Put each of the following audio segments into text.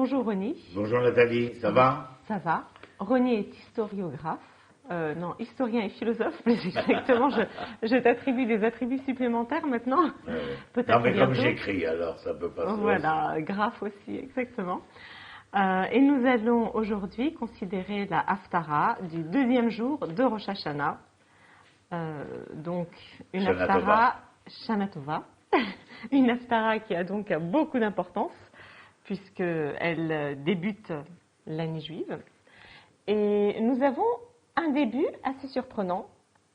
Bonjour Ronnie. Bonjour Nathalie, ça va? Ça va. Ronnie est historiographe, historien et philosophe, plus exactement. Je t'attribue des attributs supplémentaires maintenant. Peut-être non mais bientôt. Comme j'écris, alors ça peut pas se Voilà, graphe aussi, exactement. Et nous allons aujourd'hui considérer la Haftara du deuxième jour de Rosh Hashanah. Donc une Haftara Shana Tova, une Haftara qui a donc beaucoup d'importance puisqu'elle débute l'année juive. Et nous avons un début assez surprenant.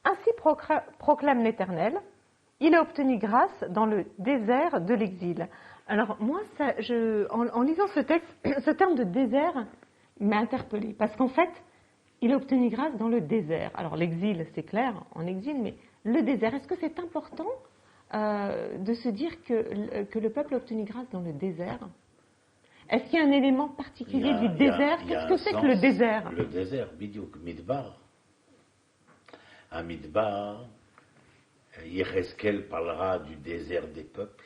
Ainsi proclame l'Éternel, il a obtenu grâce dans le désert de l'exil. Alors moi, en lisant ce texte, ce terme de désert m'a interpellée parce qu'en fait, il a obtenu grâce dans le désert. Alors l'exil, c'est clair, en exil, mais le désert, est-ce que c'est important de se dire que le peuple a obtenu grâce dans le désert? Est-ce qu'il y a un élément particulier du désert? Qu'est-ce que c'est que le désert? Le désert, Bidiouk, Midbar. À Midbar, Yecheskel parlera du désert des peuples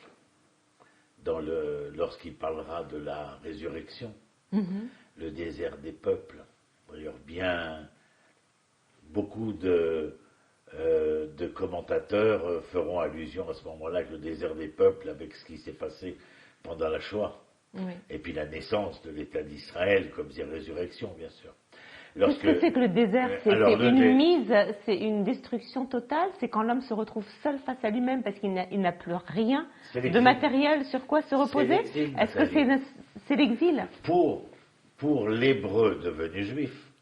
lorsqu'il parlera de la résurrection. Le désert des peuples. D'ailleurs, beaucoup de commentateurs feront allusion à ce moment-là que le désert des peuples avec ce qui s'est passé pendant la Shoah. Oui. Et puis la naissance de l'État d'Israël comme résurrection, bien sûr. Qu'est-ce que c'est que le désert? C'est une destruction totale? C'est quand l'homme se retrouve seul face à lui-même parce qu'il n'a plus rien de matériel sur quoi se reposer? Est-ce que c'est l'exil? Pour l'hébreu devenu juif,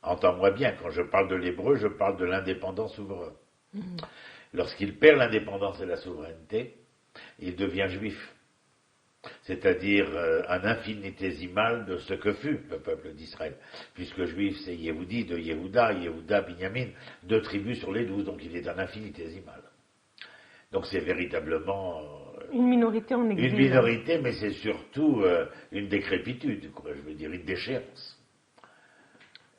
entends-moi bien, quand je parle de l'hébreu, je parle de l'indépendant souverain. Lorsqu'il perd l'indépendance et la souveraineté, il devient juif. C'est-à-dire un infinitésimal de ce que fut le peuple d'Israël. Puisque juif, c'est Yehudi, de Yehuda, Binyamin, 2 tribus sur les 12, donc il est un infinitésimal. Donc c'est véritablement... une minorité en exil. Une minorité, mais c'est surtout une décrépitude, je veux dire, une déchéance.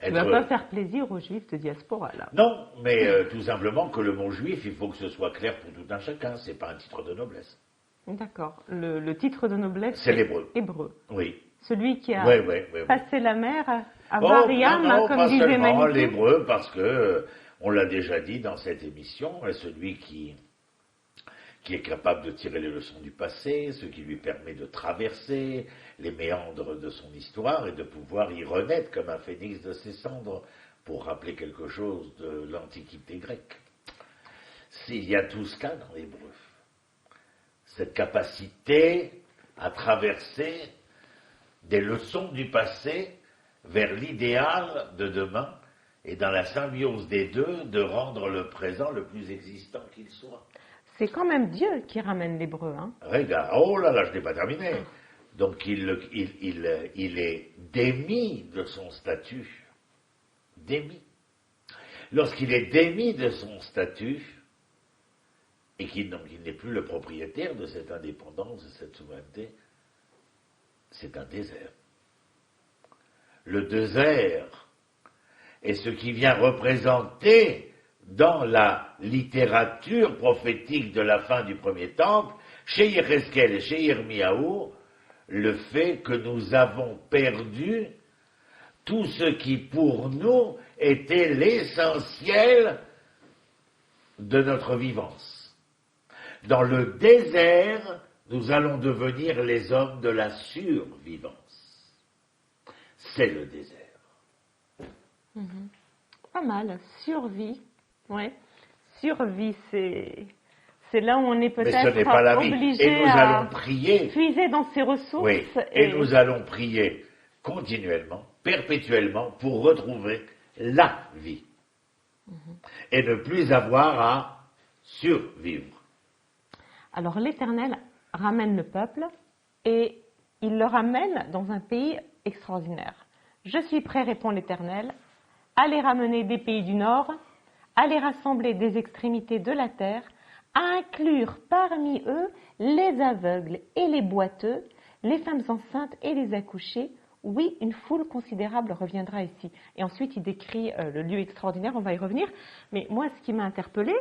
Tu ne vas pas faire plaisir aux juifs de diaspora, là. Non, mais tout simplement que le mot juif, il faut que ce soit clair pour tout un chacun, c'est pas un titre de noblesse. D'accord. Le titre de noblesse, c'est l'hébreu. Hébreu. Oui. Celui qui a passé la mer à Variam, comme disait Manitou. Pas seulement l'hébreu, parce que, on l'a déjà dit dans cette émission, celui qui est capable de tirer les leçons du passé, ce qui lui permet de traverser les méandres de son histoire et de pouvoir y renaître comme un phénix de ses cendres, pour rappeler quelque chose de l'Antiquité grecque. Il y a tout ce cas dans l'hébreu. Cette capacité à traverser des leçons du passé vers l'idéal de demain et dans la symbiose des deux, de rendre le présent le plus existant qu'il soit. C'est quand même Dieu qui ramène l'hébreu. Hein. Regarde, oh là là, je n'ai pas terminé. Donc il est démis de son statut. Démis. Lorsqu'il est démis de son statut, et qu'il n'est plus le propriétaire de cette indépendance, de cette souveraineté, c'est un désert. Le désert est ce qui vient représenter dans la littérature prophétique de la fin du premier temple, chez Yecheskel et chez Yirmiyahu, le fait que nous avons perdu tout ce qui pour nous était l'essentiel de notre vivance. Dans le désert, nous allons devenir les hommes de la survivance. C'est le désert. Pas mal. Survie. Ouais. Survie, c'est là où on est peut-être obligé à puiser dans ses ressources. Oui. Et nous allons prier continuellement, perpétuellement, pour retrouver la vie. Et ne plus avoir à survivre. Alors l'Éternel ramène le peuple et il le ramène dans un pays extraordinaire. Je suis prêt, répond l'Éternel, à les ramener des pays du nord, à les rassembler des extrémités de la terre, à inclure parmi eux les aveugles et les boiteux, les femmes enceintes et les accouchés. Oui, une foule considérable reviendra ici. Et ensuite, il décrit le lieu extraordinaire, on va y revenir. Mais moi, ce qui m'a interpellée,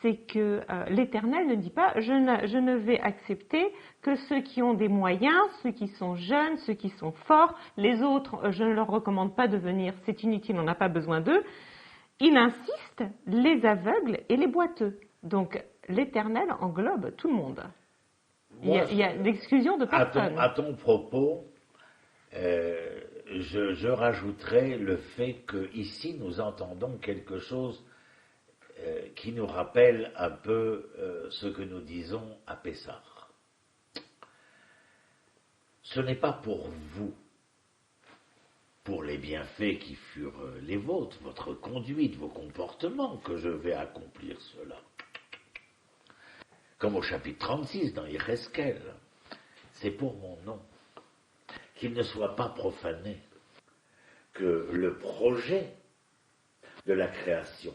c'est que l'Éternel ne dit pas je ne vais accepter que ceux qui ont des moyens, ceux qui sont jeunes, ceux qui sont forts, les autres, je ne leur recommande pas de venir, c'est inutile, on n'a pas besoin d'eux. Il insiste, les aveugles et les boiteux. Donc l'Éternel englobe tout le monde. Moi, Il y a l'exclusion de personne. À ton propos, je rajouterai le fait qu'ici nous entendons quelque chose qui nous rappelle un peu ce que nous disons à Pessah. Ce n'est pas pour vous, pour les bienfaits qui furent les vôtres, votre conduite, vos comportements, que je vais accomplir cela. Comme au chapitre 36 dans Yézéchiel, c'est pour mon nom, qu'il ne soit pas profané, que le projet de la création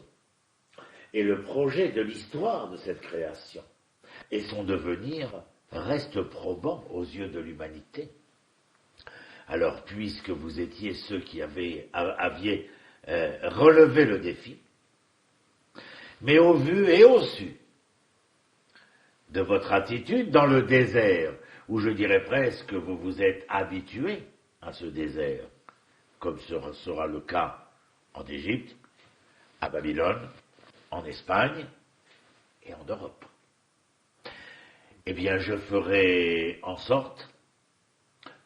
et le projet de l'histoire de cette création et son devenir restent probants aux yeux de l'humanité. Alors, puisque vous étiez ceux qui aviez relevé le défi, mais au vu et au su de votre attitude dans le désert, où je dirais presque vous vous êtes habitué à ce désert, comme ce sera le cas en Égypte, à Babylone, en Espagne et en Europe. Eh bien, je ferai en sorte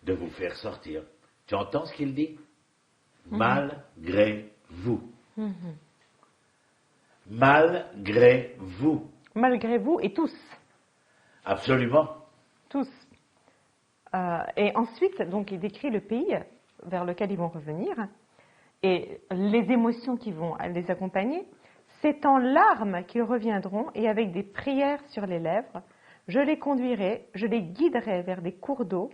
de vous faire sortir. Tu entends ce qu'il dit? Malgré vous. Malgré vous. Malgré vous et tous. Absolument. Tous. Et ensuite, donc, il décrit le pays vers lequel ils vont revenir et les émotions qui vont les accompagner. C'est en larmes qu'ils reviendront et avec des prières sur les lèvres, je les conduirai, je les guiderai vers des cours d'eau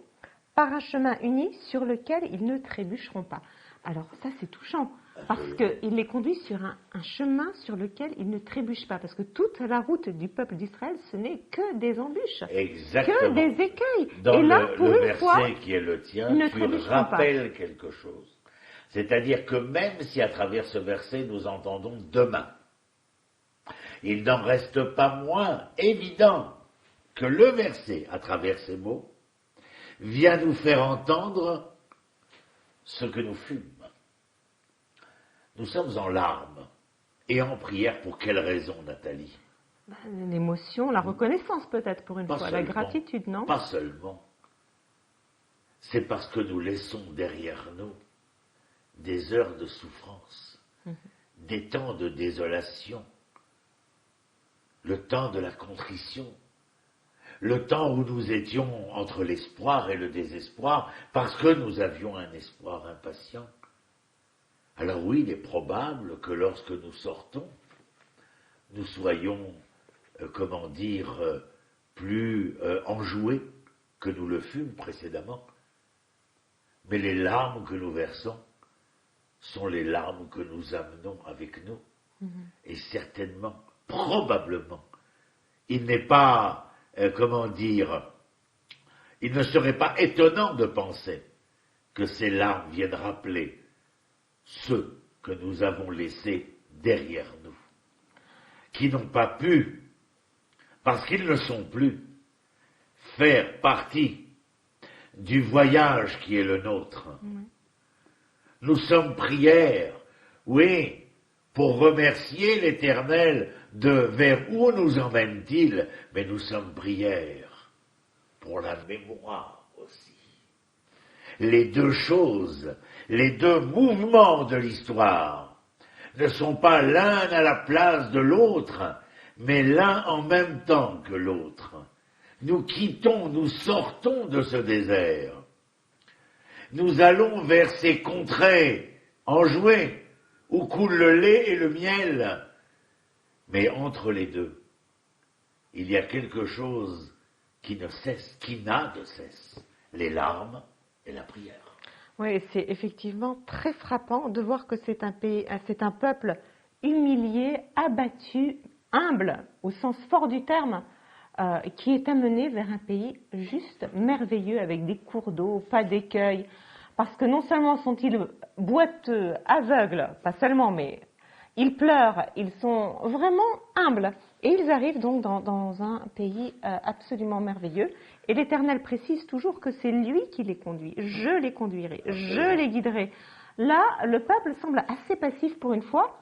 par un chemin uni sur lequel ils ne trébucheront pas. Alors ça c'est touchant, parce qu'il les conduit sur un chemin sur lequel ils ne trébuchent pas, parce que toute la route du peuple d'Israël, ce n'est que des embûches, exactement, que des écueils. Dans et là, pour le une fois, verset qui est le tien, tu rappelles quelque chose. C'est-à-dire que même si à travers ce verset nous entendons demain, il n'en reste pas moins évident que le verset, à travers ces mots, vient nous faire entendre ce que nous fûmes. Nous sommes en larmes et en prière pour quelle raison, Nathalie? L'émotion, la reconnaissance peut-être pour une fois, la gratitude, non? Pas seulement. C'est parce que nous laissons derrière nous des heures de souffrance, des temps de désolation, le temps de la contrition, le temps où nous étions entre l'espoir et le désespoir, parce que nous avions un espoir impatient. Alors oui, il est probable que lorsque nous sortons, nous soyons, plus enjoués que nous le fûmes précédemment. Mais les larmes que nous versons sont les larmes que nous amenons avec nous. Et certainement, probablement, il n'est pas, il ne serait pas étonnant de penser que ces larmes viennent rappeler ceux que nous avons laissés derrière nous, qui n'ont pas pu, parce qu'ils ne sont plus, faire partie du voyage qui est le nôtre. Nous sommes prières, oui, pour remercier l'Éternel de vers où nous emmène-t-il, mais nous sommes prières pour la mémoire aussi. Les deux choses, les deux mouvements de l'histoire ne sont pas l'un à la place de l'autre, mais l'un en même temps que l'autre. Nous quittons, nous sortons de ce désert. Nous allons vers ces contrées enjouées, où coule le lait et le miel. Mais entre les deux, il y a quelque chose qui ne cesse, qui n'a de cesse, les larmes et la prière. Oui, c'est effectivement très frappant de voir que c'est un peuple humilié, abattu, humble, au sens fort du terme, qui est amené vers un pays juste merveilleux, avec des cours d'eau, pas d'écueils, parce que non seulement sont-ils boiteux, aveugles, pas seulement, mais ils pleurent, ils sont vraiment humbles, Et ils arrivent donc dans un pays absolument merveilleux. Et l'Éternel précise toujours que c'est lui qui les conduit. Je les conduirai, je les guiderai. Là, le peuple semble assez passif pour une fois.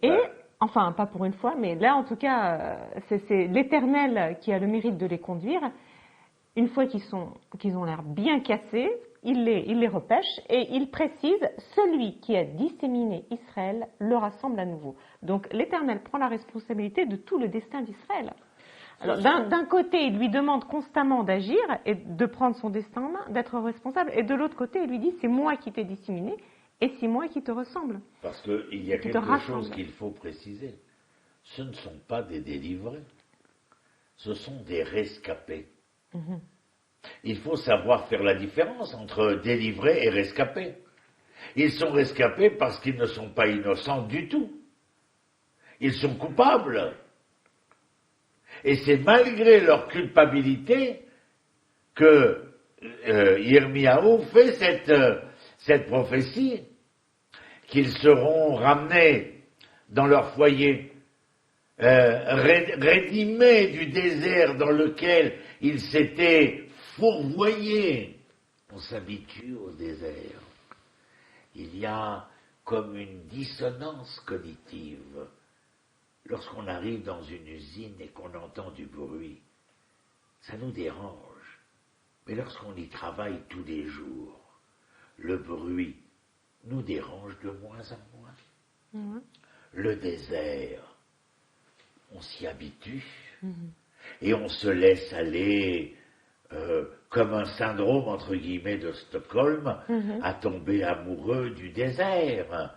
Et, enfin, pas pour une fois, mais là, en tout cas, c'est l'Éternel qui a le mérite de les conduire. Une fois qu'ils ont l'air bien cassés, il les repêche et il précise « Celui qui a disséminé Israël le rassemble à nouveau ». Donc l'Éternel prend la responsabilité de tout le destin d'Israël. Alors d'un côté, il lui demande constamment d'agir et de prendre son destin en main, d'être responsable, et de l'autre côté, il lui dit « C'est moi qui t'ai disséminé et c'est moi qui te ressemble ». Parce qu'il y a quelque chose qu'il faut préciser. Ce ne sont pas des délivrés, ce sont des rescapés. Mm-hmm. Il faut savoir faire la différence entre délivrés et rescapés. Ils sont rescapés parce qu'ils ne sont pas innocents du tout. Ils sont coupables. Et c'est malgré leur culpabilité que Yirmiyahu fait cette prophétie, qu'ils seront ramenés dans leur foyer, rédimés du désert dans lequel ils s'étaient fourvoyés. On s'habitue au désert. Il y a comme une dissonance cognitive. Lorsqu'on arrive dans une usine et qu'on entend du bruit, ça nous dérange. Mais lorsqu'on y travaille tous les jours, le bruit nous dérange de moins en moins. Mmh. Le désert, on s'y habitue et on se laisse aller comme un syndrome, entre guillemets, de Stockholm, à tomber amoureux du désert.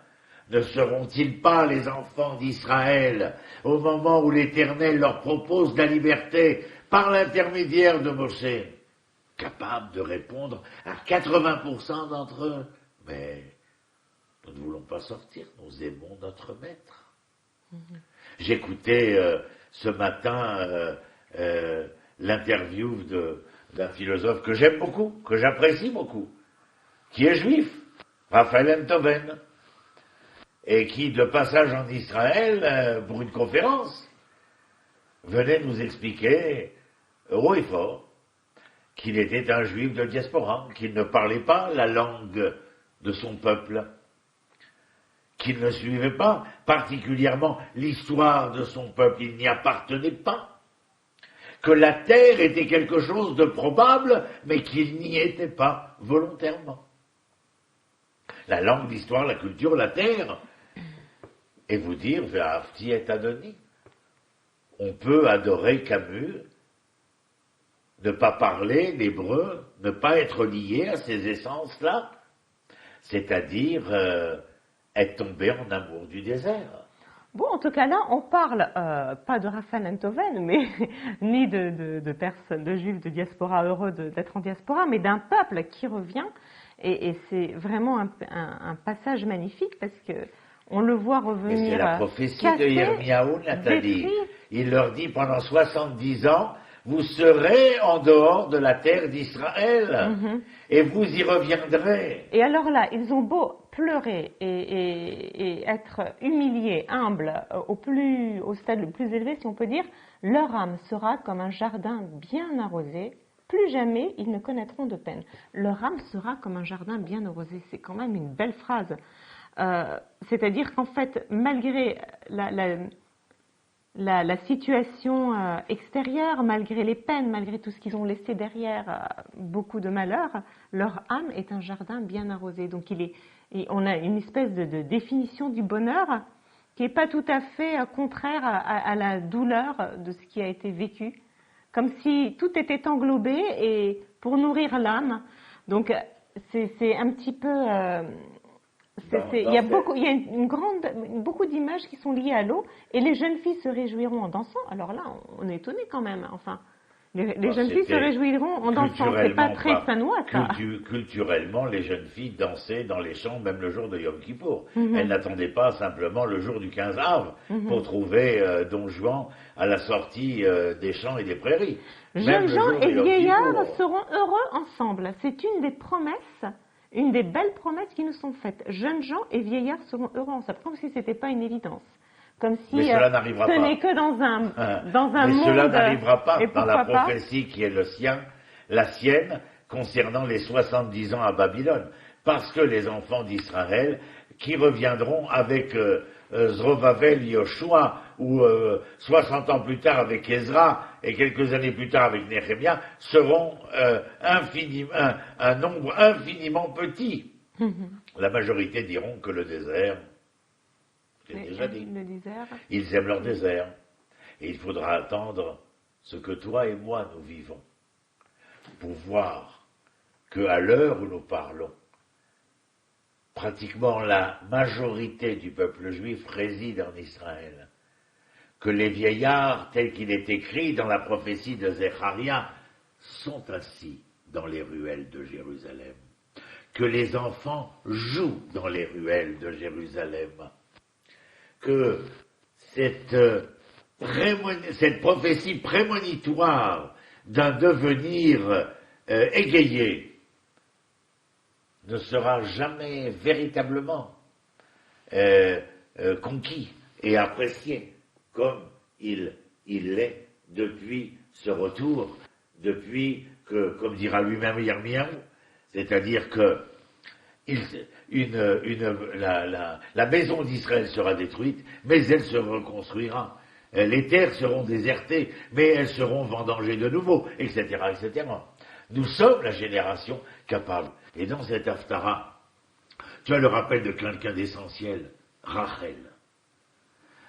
Ne seront-ils pas les enfants d'Israël, au moment où l'Éternel leur propose la liberté par l'intermédiaire de Moshe, capables de répondre à 80% d'entre eux? Mais nous ne voulons pas sortir, nous aimons notre maître. J'écoutais ce matin l'interview d'un philosophe que j'aime beaucoup, que j'apprécie beaucoup, qui est juif, Raphaël Enthoven, et qui, de passage en Israël, pour une conférence, venait nous expliquer, haut et fort, qu'il était un juif de diaspora, qu'il ne parlait pas la langue de son peuple, qu'il ne suivait pas particulièrement l'histoire de son peuple, il n'y appartenait pas, que la terre était quelque chose de probable, mais qu'il n'y était pas volontairement. La langue, l'histoire, la culture, la terre, et vous dire, Ve'ahavti et Adoni. On peut adorer Camus, ne pas parler l'hébreu, ne pas être lié à ces essences-là, c'est-à-dire être tombé en amour du désert. Bon, en tout cas là, on parle pas de Raphaël Enthoven, mais ni de personnes, de juifs de diaspora heureux d'être en diaspora, mais d'un peuple qui revient, et c'est vraiment un passage magnifique parce que on le voit revenir. Et c'est la prophétie de Yirmiyahu, Nathalie. Il leur dit pendant 70 ans, vous serez en dehors de la terre d'Israël et vous y reviendrez. Et alors là, ils ont beau pleurer et être humiliés, humbles, au stade le plus élevé, si on peut dire, leur âme sera comme un jardin bien arrosé. Plus jamais ils ne connaîtront de peine. Leur âme sera comme un jardin bien arrosé. C'est quand même une belle phrase. C'est-à-dire qu'en fait, malgré la situation extérieure, malgré les peines, malgré tout ce qu'ils ont laissé derrière, beaucoup de malheurs, leur âme est un jardin bien arrosé. Donc on a une espèce de définition du bonheur qui n'est pas tout à fait contraire à la douleur de ce qui a été vécu. Comme si tout était englobé et pour nourrir l'âme. Donc c'est un petit peu... il y a beaucoup d'images qui sont liées à l'eau et les jeunes filles se réjouiront en dansant. Alors là, on est étonné quand même. Enfin, les jeunes filles se réjouiront en dansant. C'est pas très sanois, ça. Culturellement, les jeunes filles dansaient dans les champs même le jour de Yom Kippour. Elles n'attendaient pas simplement le jour du 15 Av pour trouver Don Juan à la sortie des champs et des prairies. Jeunes gens et vieillards seront heureux ensemble. C'est une des promesses. Une des belles promesses qui nous sont faites. Jeunes gens et vieillards seront heureux ensemble, comme si ce n'était pas une évidence. Comme si Mais cela n'arrivera ce pas. n'est que dans un Mais monde. cela n'arrivera pas Et dans la pourquoi pas? prophétie qui est la sienne, concernant les 70 ans à Babylone. Parce que les enfants d'Israël, qui reviendront avec Zorovavel, Yoshua, ou 60 ans plus tard avec Ezra, et quelques années plus tard avec Néhémia, seront un nombre infiniment petit. La majorité diront que le désert, j'ai déjà dit, Le désert. ils aiment leur désert. Et il faudra attendre ce que toi et moi nous vivons pour voir qu'à l'heure où nous parlons, pratiquement la majorité du peuple juif réside en Israël. Que les vieillards, tels qu'il est écrit dans la prophétie de Zecharia, sont assis dans les ruelles de Jérusalem. Que les enfants jouent dans les ruelles de Jérusalem. Que cette prophétie prémonitoire d'un devenir égayé ne sera jamais véritablement conquis et apprécié comme il l'est depuis ce retour, depuis que, comme dira lui-même Yirmiyahu, c'est-à-dire que la maison d'Israël sera détruite, mais elle se reconstruira. Les terres seront désertées, mais elles seront vendangées de nouveau, etc., etc. Nous sommes la génération capable. Et dans cette Haftara, tu as le rappel de quelqu'un d'essentiel, Rachel.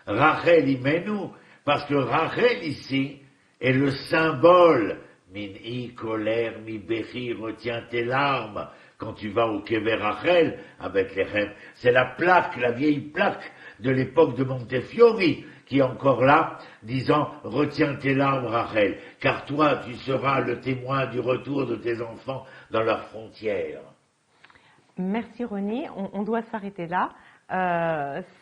Rachel Imenu, parce que Rachel ici est le symbole. Min'i, colère, mi béchi, retiens tes larmes. Quand tu vas au Kever Rachel, à Bethléem, c'est la plaque, la vieille plaque de l'époque de Montefiore, qui est encore là, disant « Retiens tes larmes, Rachel, car toi, tu seras le témoin du retour de tes enfants dans leurs frontières. » Merci Ronnie, on doit s'arrêter là.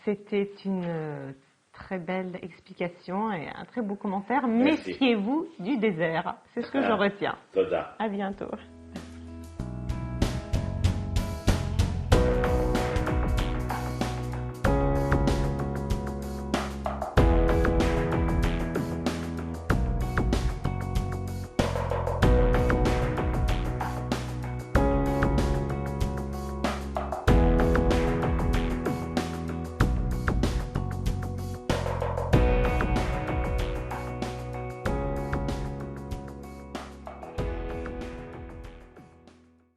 C'était une très belle explication et un très beau commentaire. Merci. Méfiez-vous du désert, c'est ce que je retiens. Toda. À bientôt.